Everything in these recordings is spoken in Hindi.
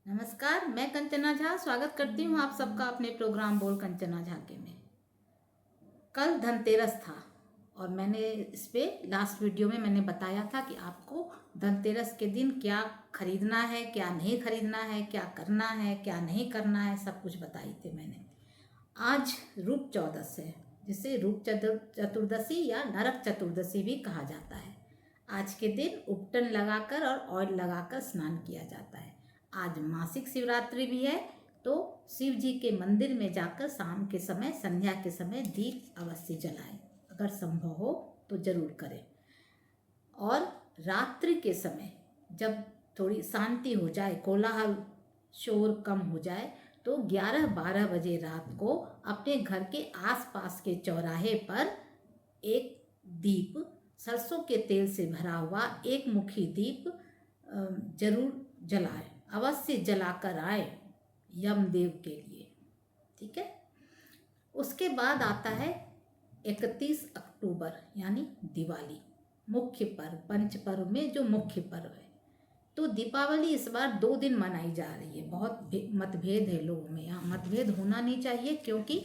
नमस्कार, मैं कंचना झा स्वागत करती हूँ आप सबका अपने प्रोग्राम बोल कंचना झा के में। कल धनतेरस था और मैंने इस पे लास्ट वीडियो में मैंने बताया था कि आपको धनतेरस के दिन क्या खरीदना है, क्या नहीं खरीदना है, क्या करना है, क्या नहीं करना है, सब कुछ बताई थी मैंने। आज रूप चौदस है, जिसे रूप चतुर्दशी या नरक चतुर्दशी भी कहा जाता है। आज के दिन उपटन लगाकर और ऑयल लगाकर स्नान किया जाता है। आज मासिक शिवरात्रि भी है, तो शिव जी के मंदिर में जाकर शाम के समय, संध्या के समय दीप अवश्य जलाएं। अगर संभव हो तो जरूर करें। और रात्रि के समय जब थोड़ी शांति हो जाए, कोलाहल शोर कम हो जाए, तो 11-12 बजे रात को अपने घर के आसपास के चौराहे पर एक दीप, सरसों के तेल से भरा हुआ एक मुखी दीप जरूर जलाएं, अवश्य जलाकर आए यमदेव के लिए। ठीक है। उसके बाद आता है 31 अक्टूबर यानी दिवाली, मुख्य पर्व, पंच पर्व में जो मुख्य पर्व है। तो दीपावली इस बार 2 दिन मनाई जा रही है। बहुत मतभेद है लोगों में, यहाँ मतभेद होना नहीं चाहिए, क्योंकि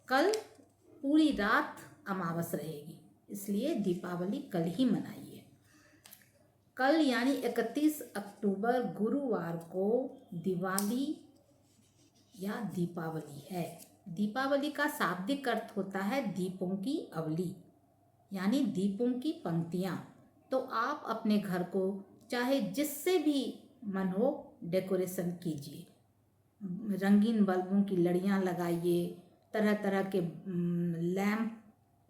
कल पूरी रात अमावस रहेगी, इसलिए दीपावली कल ही मनाइए। कल यानी 31 अक्टूबर गुरुवार को दिवाली या दीपावली है। दीपावली का शाब्दिक अर्थ होता है दीपों की अवली, यानी दीपों की पंक्तियाँ। तो आप अपने घर को चाहे जिससे भी मन हो डेकोरेशन कीजिए, रंगीन बल्बों की लड़ियाँ लगाइए, तरह तरह के लैंप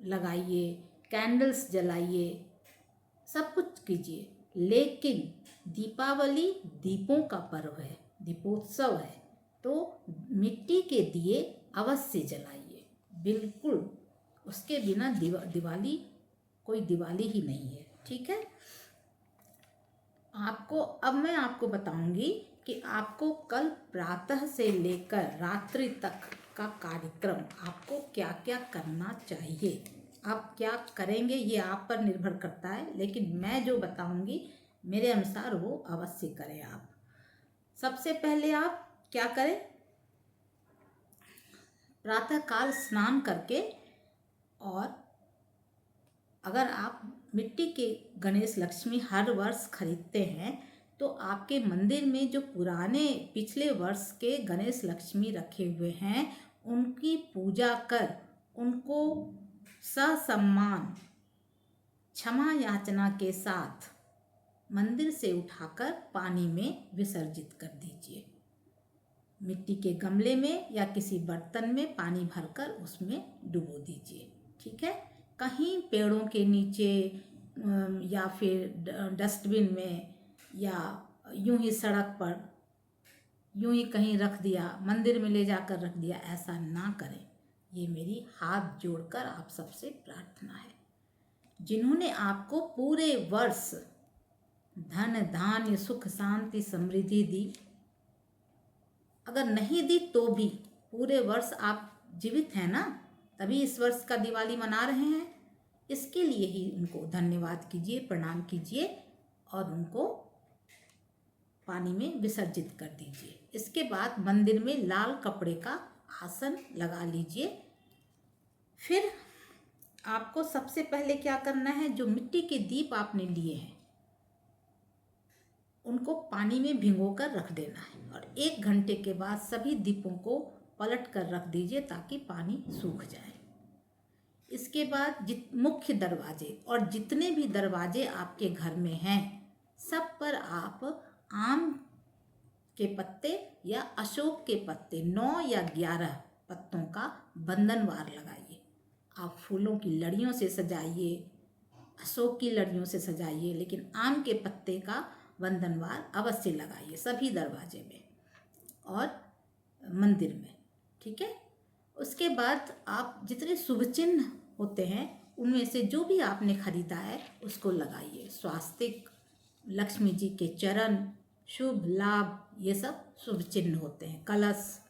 लगाइए, कैंडल्स जलाइए, सब कुछ कीजिए। लेकिन दीपावली दीपों का पर्व है, दीपोत्सव है, तो मिट्टी के दिए अवश्य जलाइए। बिल्कुल, उसके बिना दिवाली कोई दिवाली ही नहीं है। ठीक है। अब मैं आपको बताऊंगी कि आपको कल प्रातः से लेकर रात्रि तक का कार्यक्रम आपको क्या क्या करना चाहिए। आप क्या करेंगे ये आप पर निर्भर करता है, लेकिन मैं जो बताऊंगी मेरे अनुसार वो अवश्य करें आप। सबसे पहले आप क्या करें, प्रातःकाल स्नान करके, और अगर आप मिट्टी के गणेश लक्ष्मी हर वर्ष खरीदते हैं तो आपके मंदिर में जो पुराने पिछले वर्ष के गणेश लक्ष्मी रखे हुए हैं उनकी पूजा कर उनको ससम्मान क्षमा याचना के साथ मंदिर से उठाकर पानी में विसर्जित कर दीजिए। मिट्टी के गमले में या किसी बर्तन में पानी भरकर उसमें डुबो दीजिए। ठीक है। कहीं पेड़ों के नीचे या फिर डस्टबिन में, या यूं ही सड़क पर यूं ही कहीं रख दिया, मंदिर में ले जाकर रख दिया, ऐसा ना करें। ये मेरी हाथ जोड़कर आप सबसे प्रार्थना है। जिन्होंने आपको पूरे वर्ष धन धान्य सुख शांति समृद्धि दी, अगर नहीं दी तो भी पूरे वर्ष आप जीवित हैं ना, तभी इस वर्ष का दिवाली मना रहे हैं। इसके लिए ही उनको धन्यवाद कीजिए, प्रणाम कीजिए और उनको पानी में विसर्जित कर दीजिए। इसके बाद मंदिर में लाल कपड़े का आसन लगा लीजिए। फिर आपको सबसे पहले क्या करना है, जो मिट्टी के दीप आपने लिए हैं उनको पानी में भिगोकर रख देना है, और 1 घंटे के बाद सभी दीपों को पलट कर रख दीजिए ताकि पानी सूख जाए। इसके बाद मुख्य दरवाजे और जितने भी दरवाजे आपके घर में हैं सब पर आप आम के पत्ते या अशोक के पत्ते 9 या 11 पत्तों का बंधनवार लगाइए। आप फूलों की लड़ियों से सजाइए, अशोक की लड़ियों से सजाइए, लेकिन आम के पत्ते का बंधनवार अवश्य लगाइए सभी दरवाजे में और मंदिर में। ठीक है। उसके बाद आप जितने शुभ चिन्ह होते हैं उनमें से जो भी आपने खरीदा है उसको लगाइए। स्वास्तिक, लक्ष्मी जी के चरण, शुभ लाभ, ये सब शुभ चिन्ह होते हैं। कलश,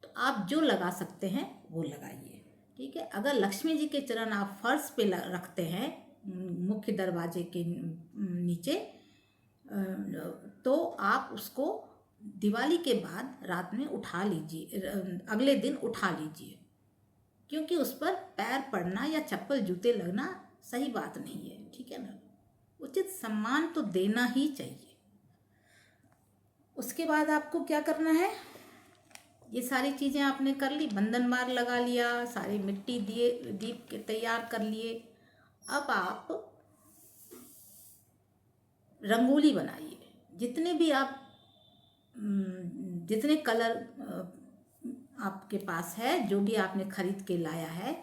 तो आप जो लगा सकते हैं वो लगाइए। ठीक है। अगर लक्ष्मी जी के चरण आप फर्श पे रखते हैं मुख्य दरवाजे के नीचे, तो आप उसको दिवाली के बाद रात में उठा लीजिए, अगले दिन उठा लीजिए, क्योंकि उस पर पैर पड़ना या चप्पल जूते लगना सही बात नहीं है, ठीक है ना। उचित सम्मान तो देना ही चाहिए। उसके बाद आपको क्या करना है, ये सारी चीज़ें आपने कर ली, बंधन मार लगा लिया, सारी मिट्टी दिए दीप के तैयार कर लिए। अब आप रंगोली बनाइए। जितने भी आप जितने कलर आपके पास है, जो भी आपने खरीद के लाया है,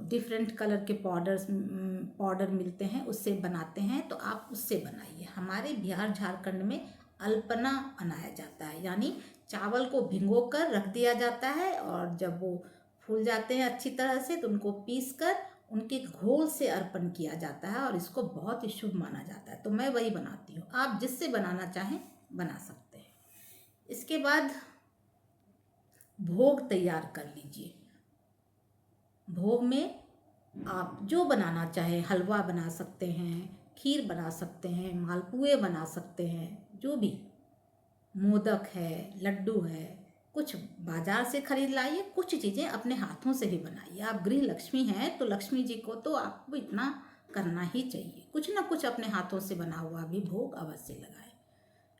डिफरेंट कलर के पाउडर मिलते हैं, उससे बनाते हैं, तो आप उससे बनाइए। हमारे बिहार झारखंड में अल्पना बनाया जाता है, यानी चावल को भिगो कर रख दिया जाता है और जब वो फूल जाते हैं अच्छी तरह से तो उनको पीस कर उनके घोल से अर्पण किया जाता है और इसको बहुत ही शुभ माना जाता है। तो मैं वही बनाती हूँ, आप जिससे बनाना चाहें बना सकते हैं। इसके बाद भोग तैयार कर लीजिए। भोग में आप जो बनाना चाहें, हलवा बना सकते हैं, खीर बना सकते हैं, मालपुए बना सकते हैं, जो भी, मोदक है, लड्डू है, कुछ बाजार से खरीद लाइए, कुछ चीज़ें अपने हाथों से ही बनाइए। आप गृह लक्ष्मी हैं तो लक्ष्मी जी को तो आपको इतना करना ही चाहिए, कुछ ना कुछ अपने हाथों से बना हुआ भी भोग अवश्य लगाएं,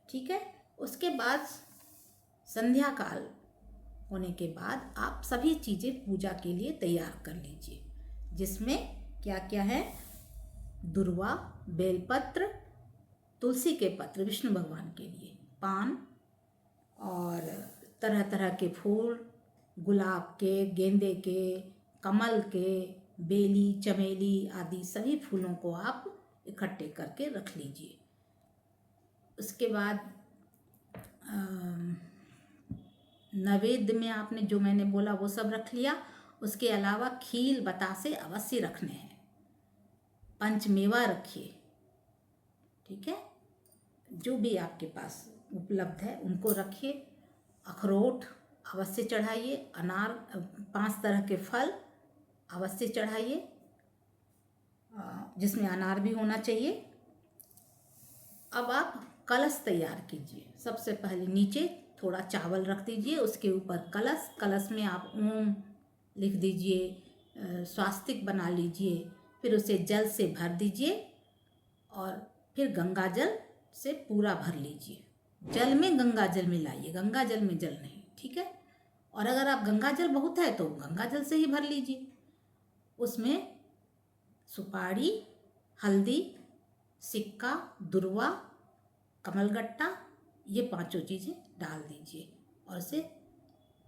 ठीक है। उसके बाद संध्या काल होने के बाद आप सभी चीज़ें पूजा के लिए तैयार कर लीजिए, जिसमें क्या क्या है, दुर्वा, बेलपत्र, तुलसी के पत्र विष्णु भगवान के लिए, पान और तरह तरह के फूल, गुलाब के, गेंदे के, कमल के, बेली, चमेली आदि सभी फूलों को आप इकट्ठे करके रख लीजिए। उसके बाद नैवेद्य में आपने जो मैंने बोला वो सब रख लिया। उसके अलावा खील बतासे अवश्य रखने हैं, पंचमेवा रखिए, ठीक है, जो भी आपके पास उपलब्ध है उनको रखिए। अखरोट अवश्य चढ़ाइए, अनार, 5 तरह के फल अवश्य चढ़ाइए, जिसमें अनार भी होना चाहिए। अब आप कलश तैयार कीजिए। सबसे पहले नीचे थोड़ा चावल रख दीजिए, उसके ऊपर कलश, कलश में आप ओम लिख दीजिए, स्वास्तिक बना लीजिए, फिर उसे जल से भर दीजिए और फिर गंगा जल से पूरा भर लीजिए। जल में गंगा जल मिलाइए, गंगा जल में जल नहीं, ठीक है। और अगर आप गंगा जल बहुत है तो गंगा जल से ही भर लीजिए। उसमें सुपारी, हल्दी, सिक्का, दुर्वा, कमलगट्टा, ये 5 चीज़ें डाल दीजिए और उसे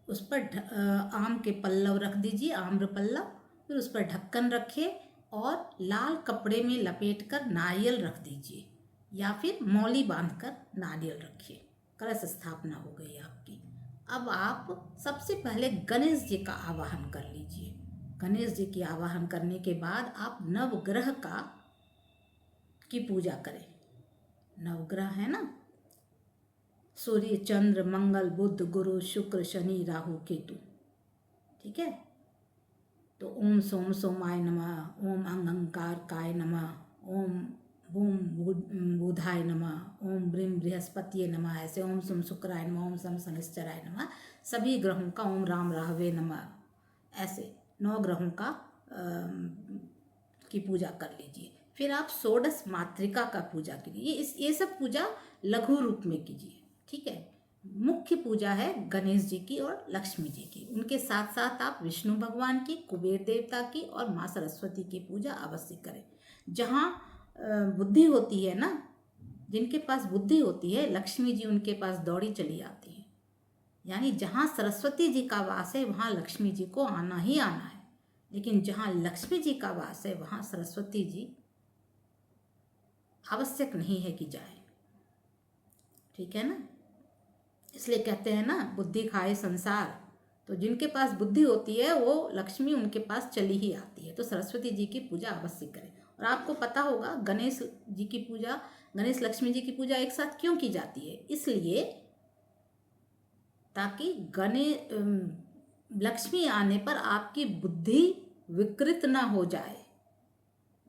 उस पर आम के पल्लव रख दीजिए, आम्र पल्लव, फिर उस पर ढक्कन रखिए और लाल कपड़े में लपेटकर नारियल रख दीजिए या फिर मौली बांधकर नारियल रखिए। कलश स्थापना हो गई आपकी। अब आप सबसे पहले गणेश जी का आवाहन कर लीजिए। गणेश जी की आवाहन करने के बाद आप नवग्रह की पूजा करें। नवग्रह है ना, सूर्य, चंद्र, मंगल, बुध, गुरु, शुक्र, शनि, राहु, केतु, ठीक है। तो ओम सोम सोमाय नमः, ओम अंगंकार काय नमः, ओम बूम बुधाय नमः, ओम ब्रीम बृहस्पतिये नमः, ऐसे ओम सुम शुक्राय नमः, ओम सम शनिश्चराय नमः, सभी ग्रहों का ओम राम राहवे नमः, ऐसे 9 ग्रहों का की पूजा कर लीजिए। फिर आप षोडश मातृका का पूजा कीजिए। ये सब पूजा लघु रूप में कीजिए, ठीक है। मुख्य पूजा है गणेश जी की और लक्ष्मी जी की। उनके साथ साथ आप विष्णु भगवान की, कुबेर देवता की और माँ सरस्वती की पूजा अवश्य करें। जहाँ बुद्धि होती है ना, जिनके पास बुद्धि होती है, लक्ष्मी जी उनके पास दौड़ी चली आती है। यानी जहाँ सरस्वती जी का वास है वहाँ लक्ष्मी जी को आना ही आना है, लेकिन जहाँ लक्ष्मी जी का वास है वहाँ सरस्वती जी आवश्यक नहीं है कि जाए, ठीक है ना। इसलिए कहते हैं ना, बुद्धि खाए संसार। तो जिनके पास बुद्धि होती है वो लक्ष्मी उनके पास चली ही आती है। तो सरस्वती जी की पूजा अवश्य करें। और आपको पता होगा गणेश जी की पूजा, गणेश लक्ष्मी जी की पूजा एक साथ क्यों की जाती है? इसलिए ताकि लक्ष्मी आने पर आपकी बुद्धि विकृत ना हो जाए।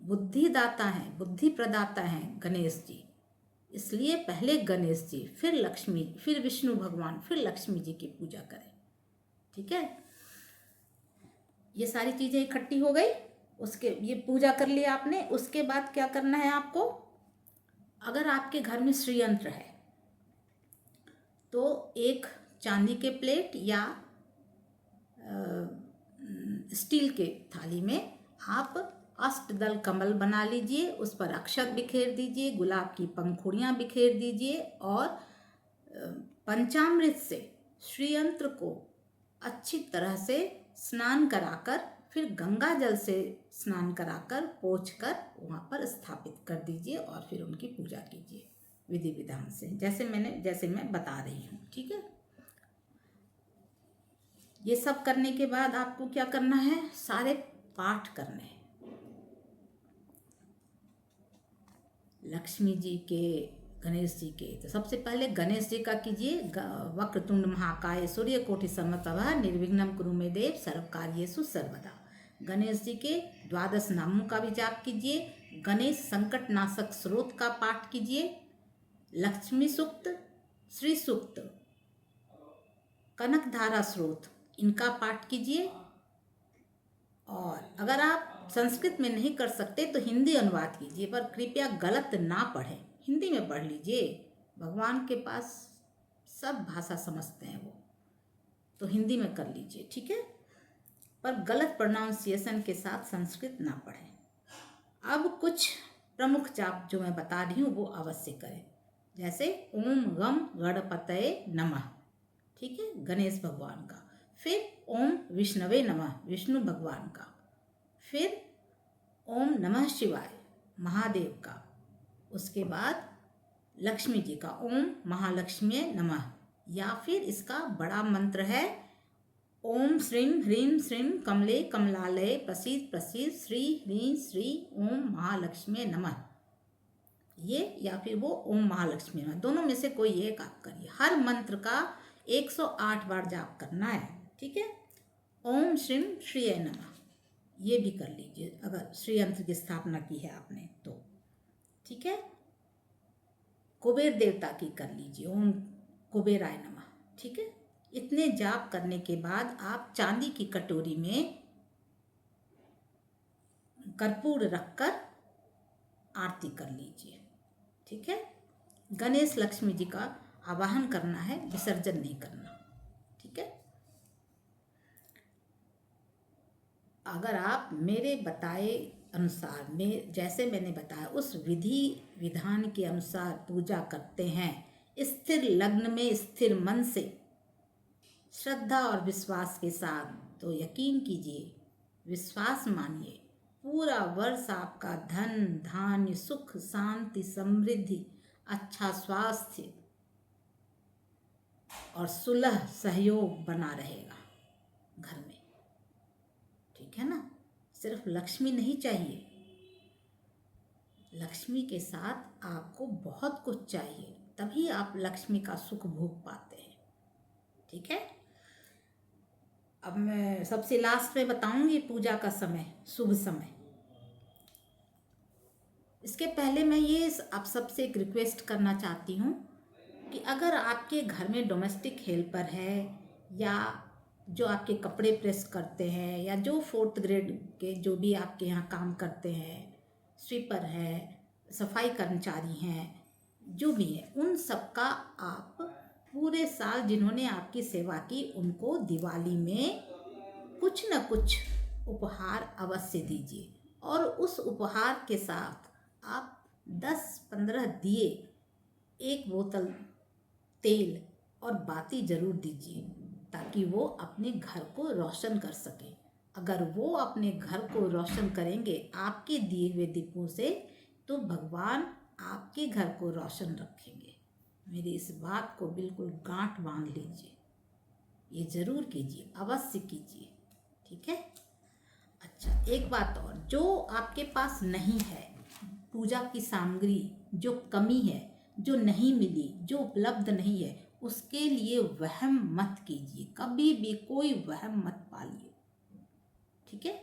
बुद्धिदाता हैं, बुद्धि प्रदाता हैं गणेश जी, इसलिए पहले गणेश जी, फिर लक्ष्मी, फिर विष्णु भगवान, फिर लक्ष्मी जी की पूजा करें। ठीक है, ये सारी चीज़ें इकट्ठी हो गई। उसके ये पूजा कर लिया आपने। उसके बाद क्या करना है आपको, अगर आपके घर में श्रीयंत्र है तो एक चांदी के प्लेट या स्टील के थाली में आप अष्टदल कमल बना लीजिए, उस पर अक्षत बिखेर दीजिए, गुलाब की पंखुड़ियाँ बिखेर दीजिए और पंचामृत से श्रीयंत्र को अच्छी तरह से स्नान कराकर, फिर गंगा जल से स्नान कराकर पोंछकर वहाँ पर स्थापित कर दीजिए और फिर उनकी पूजा कीजिए विधि विधान से, जैसे मैं बता रही हूँ। ठीक है, ये सब करने के बाद आपको क्या करना है, सारे पाठ करने हैं। लक्ष्मी जी के, गणेश जी के, तो सबसे पहले गणेश जी का कीजिए, वक्रतुंड महाकाय सूर्यकोटि समप्रभ निर्विघ्नं कुरु मे देव सर्वकार्येषु सर्वदा। गणेश जी के 12 नामों का भी जाप कीजिए। गणेश संकट नाशक स्रोत का पाठ कीजिए। लक्ष्मी सूक्त, श्री सूक्त, कनक धारा स्रोत, इनका पाठ कीजिए। और अगर आप संस्कृत में नहीं कर सकते तो हिंदी अनुवाद कीजिए, पर कृपया गलत ना पढ़ें, हिंदी में पढ़ लीजिए। भगवान के पास सब भाषा समझते हैं वो, तो हिंदी में कर लीजिए। ठीक है, पर गलत प्रोनाउंसिएशन के साथ संस्कृत ना पढ़ें। अब कुछ प्रमुख जाप जो मैं बता रही हूँ वो अवश्य करें, जैसे ओम गम गणपतये नमः, ठीक है, गणेश भगवान का। फिर ओम विष्णवे नमः, विष्णु भगवान का। फिर ओम नमः शिवाय, महादेव का। उसके बाद लक्ष्मी जी का ओम महालक्ष्मी नमः, या फिर इसका बड़ा मंत्र है ओम श्रीं ह्रीं श्रीं कमले कमलालये प्रसीद प्रसीद श्री ह्रीं श्री ओम महालक्ष्मी नमः, ये, या फिर वो ओम महालक्ष्मी नमः, दोनों में से कोई एक आप करिए। हर मंत्र का 108 बार जाप करना है। ठीक है, ओम श्रीं श्रीय नमः, ये भी कर लीजिए अगर श्री यंत्र की स्थापना की है आपने तो। ठीक है, कुबेर देवता की कर लीजिए, ओम कुबेराय नमः। ठीक है, इतने जाप करने के बाद आप चांदी की कटोरी में कर्पूर रखकर आरती कर लीजिए। ठीक है, गणेश लक्ष्मी जी का आवाहन करना है, विसर्जन नहीं करना। ठीक है, अगर आप मेरे बताए अनुसार में, जैसे मैंने बताया उस विधि विधान के अनुसार पूजा करते हैं, स्थिर लग्न में स्थिर मन से, श्रद्धा और विश्वास के साथ, तो यकीन कीजिए, विश्वास मानिए, पूरा वर्ष आपका धन धान्य सुख शांति समृद्धि अच्छा स्वास्थ्य और सुलह सहयोग बना रहेगा घर में। ठीक है ना, सिर्फ लक्ष्मी नहीं चाहिए, लक्ष्मी के साथ आपको बहुत कुछ चाहिए, तभी आप लक्ष्मी का सुख भोग पाते हैं। ठीक है, अब मैं सबसे लास्ट में बताऊंगी पूजा का समय, शुभ समय। इसके पहले मैं ये आप सबसे एक रिक्वेस्ट करना चाहती हूँ कि अगर आपके घर में डोमेस्टिक हेल्पर है, या जो आपके कपड़े प्रेस करते हैं, या जो 4th ग्रेड के जो भी आपके यहाँ काम करते हैं, स्वीपर है, सफाई कर्मचारी हैं, जो भी है, उन सबका आप पूरे साल जिन्होंने आपकी सेवा की, उनको दिवाली में कुछ न कुछ उपहार अवश्य दीजिए। और उस उपहार के साथ आप 10-15 दिए, 1 बोतल तेल और बाती जरूर दीजिए, ताकि वो अपने घर को रोशन कर सके। अगर वो अपने घर को रोशन करेंगे आपके दिए हुए दीपों से, तो भगवान आपके घर को रोशन रखेंगे। मेरी इस बात को बिल्कुल गांठ बांध लीजिए, ये जरूर कीजिए, अवश्य कीजिए। ठीक है, अच्छा एक बात और, जो आपके पास नहीं है, पूजा की सामग्री जो कमी है, जो नहीं मिली, जो उपलब्ध नहीं है, उसके लिए वहम मत कीजिए, कभी भी कोई वहम मत पालिए। ठीक है,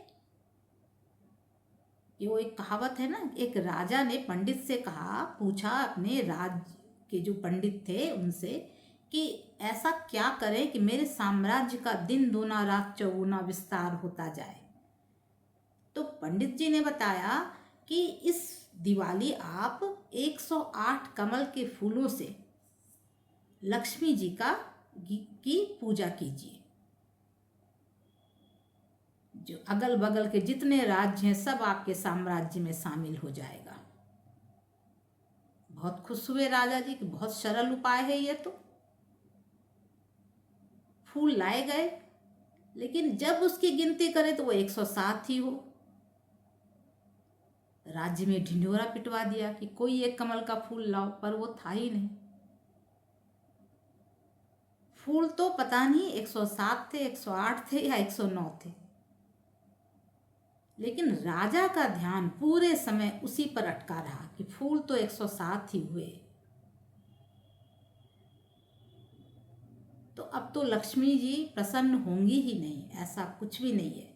ये वो एक कहावत है ना, एक राजा ने पंडित से पूछा अपने राज्य के जो पंडित थे उनसे कि ऐसा क्या करें कि मेरे साम्राज्य का दिन दूना रात चौगुना विस्तार होता जाए। तो पंडित जी ने बताया कि इस दिवाली आप 108 कमल के फूलों से लक्ष्मी जी की पूजा कीजिए। जो अगल बगल के जितने राज्य हैं सब आपके साम्राज्य में शामिल हो जाएगा। बहुत खुश हुए राजा जी कि बहुत सरल उपाय है ये तो। फूल लाए गए, लेकिन जब उसकी गिनती करें तो वो 107 ही हो। राज्य में ढिंढोरा पिटवा दिया कि कोई एक कमल का फूल लाओ, पर वो था ही नहीं। फूल तो पता नहीं 107 थे, 108 थे या 109 थे, लेकिन राजा का ध्यान पूरे समय उसी पर अटका रहा कि फूल तो 107 ही हुए। तो अब तो लक्ष्मी जी प्रसन्न होंगी ही नहीं, ऐसा कुछ भी नहीं है।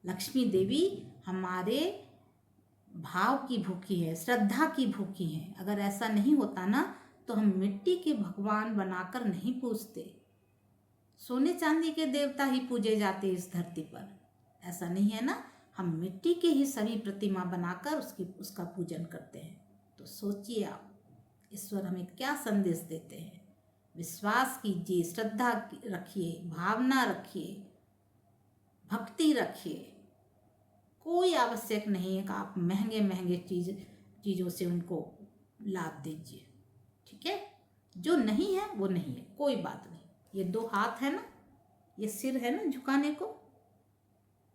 लक्ष्मी देवी हमारे भाव की भूखी है, श्रद्धा की भूखी है। अगर ऐसा नहीं होता ना तो हम मिट्टी के भगवान बनाकर नहीं पूजते, सोने चांदी के देवता ही पूजे जाते इस धरती पर। ऐसा नहीं है ना, हम मिट्टी के ही सभी प्रतिमा बनाकर उसका पूजन करते हैं। तो सोचिए आप, ईश्वर हमें क्या संदेश देते हैं। विश्वास कीजिए, श्रद्धा रखिए, भावना रखिए, भक्ति रखिए। कोई आवश्यक नहीं है कि आप महंगे महंगे चीज़ों से उनको लाभ दीजिए। ठीक है, जो नहीं है वो नहीं है, कोई बात नहीं। ये 2 हाथ है ना, ये सिर है ना झुकाने को,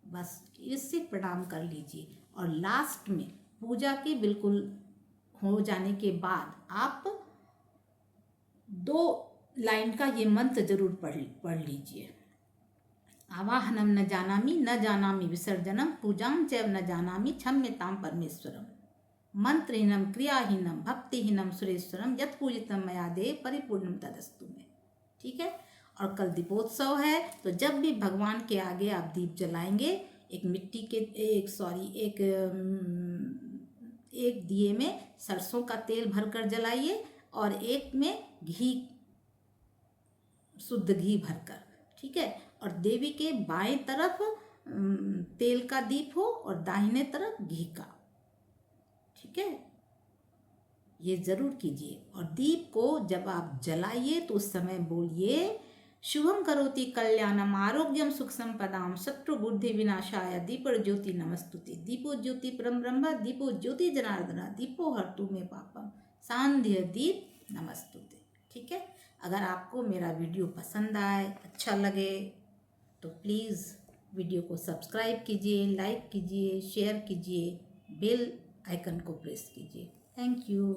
बस इससे प्रणाम कर लीजिए। और लास्ट में पूजा के बिल्कुल हो जाने के बाद आप 2 लाइन का ये मंत्र जरूर पढ़ लीजिए। आवाहनम न जानामि विसर्जनम, पूजाम चैव न जानामि क्षम्यताम परमेश्वरम, मंत्रहीनम क्रियाहीनम भक्तिहीनम सुरेश्वरम, यत् पूजितम मया देव परिपूर्णम तदस्तु में। ठीक है, और कल दीपोत्सव है, तो जब भी भगवान के आगे आप दीप जलाएंगे, एक दिए में सरसों का तेल भरकर जलाइए और एक में घी, शुद्ध घी भरकर। ठीक है, और देवी के बाएं तरफ तेल का दीप हो और दाहिने तरफ घी का। ठीक है, ये जरूर कीजिए। और दीप को जब आप जलाइए तो उस समय बोलिए शुभम करोति कल्याणम आरोग्यम सुख संपदाम शत्रु बुद्धि विनाशाय दीपो ज्योति नमस्तुते, दीपो ज्योति परम ब्रह्म, दीपो ज्योति जनार्दन, दीपो हरतु मे पापम, सांध्य दीप नमस्तुते। ठीक है, अगर आपको मेरा वीडियो पसंद आए, अच्छा लगे, तो प्लीज़ वीडियो को सब्सक्राइब कीजिए, लाइक कीजिए, शेयर कीजिए, बेल आइकन को प्रेस कीजिए। Thank you.